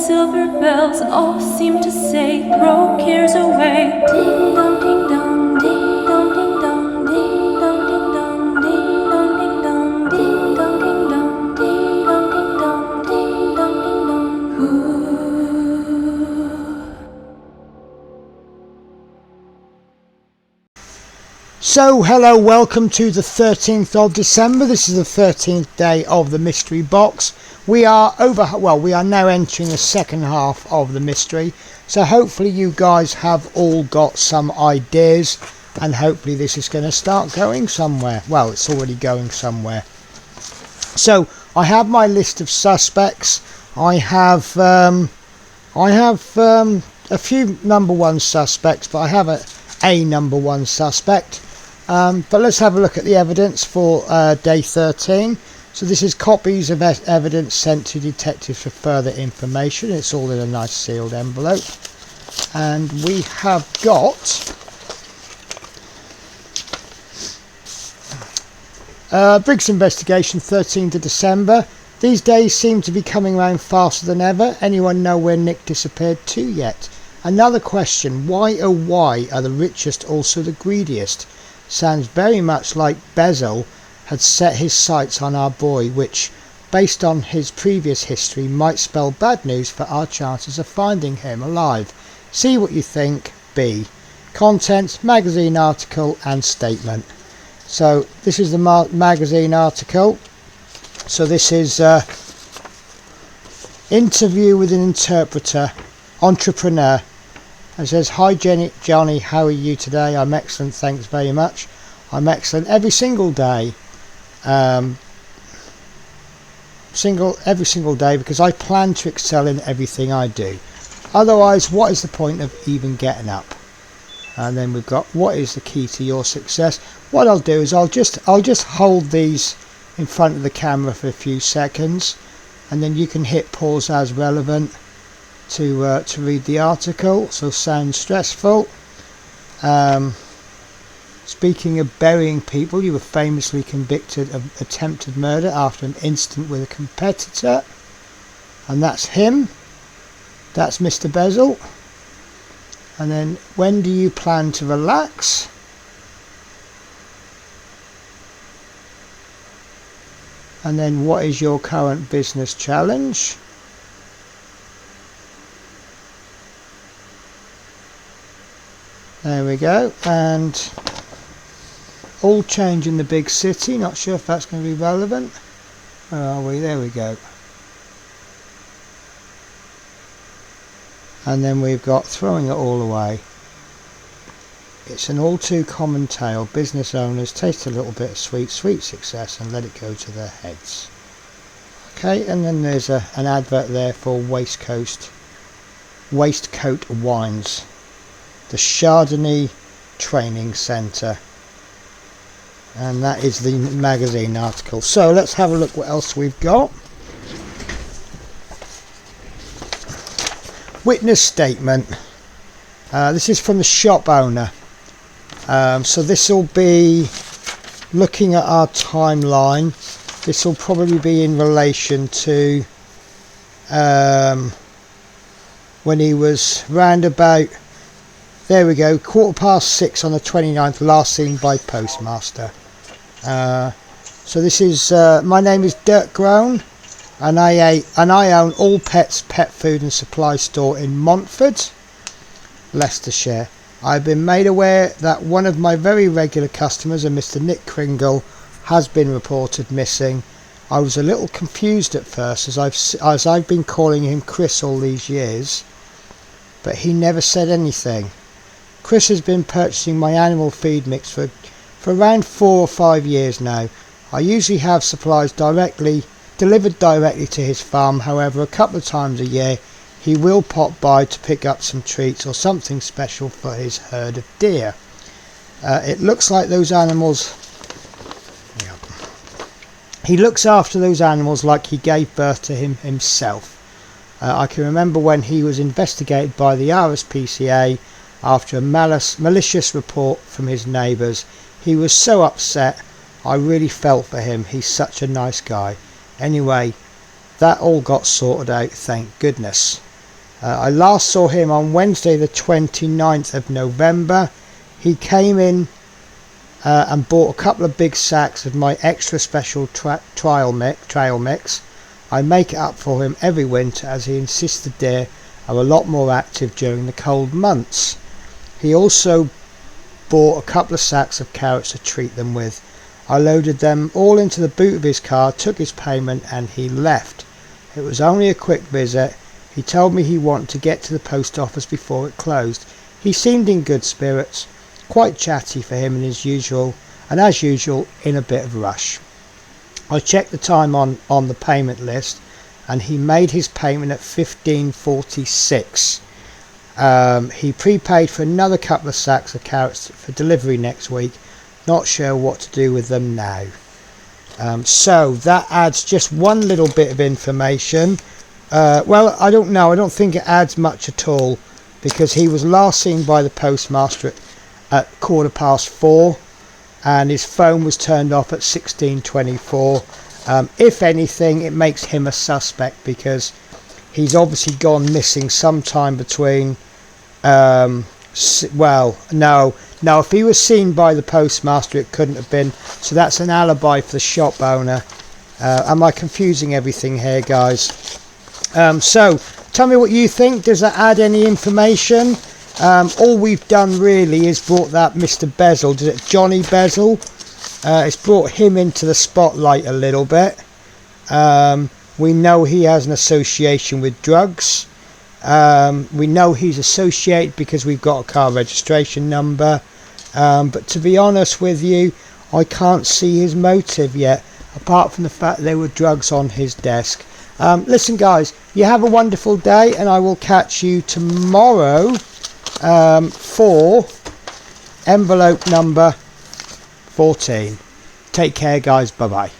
silver bells all seem to say, throw cares away. Ding dong ding dong, ding dong ding dong, ding dong ding dong, ding dong ding dong, ding dong ding dong, ding dong ding dong, ding dong ding dong. Ooh. So hello, welcome to the 13th of December. This is the 13th day of the mystery box. We are now entering the second half of the mystery. So hopefully you guys have all got some ideas, and hopefully this is going to start going somewhere. Well, it's already going somewhere. So I have my list of suspects. I have a few number one suspects, but I have a number one suspect. But let's have a look at the evidence for day 13. So this is copies of evidence sent to detectives for further information. It's all in a nice sealed envelope. And we have got Briggs investigation, 13th of December. These days seem to be coming around faster than ever. Anyone know where Nick disappeared to yet? Another question, why oh why are the richest also the greediest? Sounds very much like Bezel had set his sights on our boy, which, based on his previous history, might spell bad news for our chances of finding him alive. See what you think. B. Contents, magazine article and statement. So this is the magazine article. So this is interview with an entrepreneur. It says, hi Johnny, how are you today? I'm excellent, thanks very much. I'm excellent every single day. Every single day, because I plan to excel in everything I do. Otherwise, what is the point of even getting up? And then we've got, what is the key to your success? What I'll do is I'll just hold these in front of the camera for a few seconds, and then you can hit pause as relevant to read the article. So sounds stressful. Speaking of burying people, you were famously convicted of attempted murder after an incident with a competitor, and that's him. That's Mr. Bezel. And then, when do you plan to relax? And then, what is your current business challenge? There we go. And all change in the big city. Not sure if that's going to be relevant. Where are we? There we go. And then we've got throwing it all away. It's an all too common tale. Business owners taste a little bit of sweet success and let it go to their heads. Okay, and then there's an advert there for Waistcoat Wines, the Chardonnay Training Centre, and that is the magazine article. So let's have a look what else we've got. Witness statement. This is from the shop owner. So this will be looking at our timeline. This will probably be in relation to when he was round about, there we go, 6:15 on the 29th, last seen by postmaster. So this is my name is Dirk Groan, and I own All Pets Pet Food and Supply Store in Montford, Leicestershire. I've been made aware that one of my very regular customers, a Mr. Nick Kringle, has been reported missing. I was a little confused at first, as I've been calling him Kris all these years, but he never said anything. Kris has been purchasing my animal feed mix for around 4 or 5 years now. I usually have supplies delivered directly to his farm. However, a couple of times a year he will pop by to pick up some treats or something special for his herd of deer. It looks like those animals, he looks after those animals like he gave birth to himself. I can remember when he was investigated by the RSPCA after a malicious report from his neighbours. He was so upset. I really felt for him. He's such a nice guy. Anyway, that all got sorted out, thank goodness. I last saw him on Wednesday the 29th of November. He came in and bought a couple of big sacks of my extra special trail mix. I make it up for him every winter as he insists the deer are a lot more active during the cold months. He also bought a couple of sacks of carrots to treat them with. I loaded them all into the boot of his car, took his payment and he left. It was only a quick visit. He told me he wanted to get to the post office before it closed. He seemed in good spirits, quite chatty for him as usual, in a bit of a rush. I checked the time on the payment list and he made his payment at 15:46. He prepaid for another couple of sacks of carrots for delivery next week. Not sure what to do with them now. So that adds just one little bit of information. Well, I don't know. I don't think it adds much at all, because he was last seen by the postmaster at 4:15 and his phone was turned off at 16:24. If anything, it makes him a suspect, because he's obviously gone missing sometime between no, if he was seen by the postmaster it couldn't have been, so that's an alibi for the shop owner. Am I confusing everything here, guys? So tell me what you think. Does that add any information? All we've done really is brought that Mr. Bezel, Johnny Bezel, it's brought him into the spotlight a little bit. We know he has an association with drugs. We know he's associated because we've got a car registration number, but to be honest with you, I can't see his motive yet, apart from the fact there were drugs on his desk. Listen guys, you have a wonderful day and I will catch you tomorrow for envelope number 14. Take care guys, bye bye.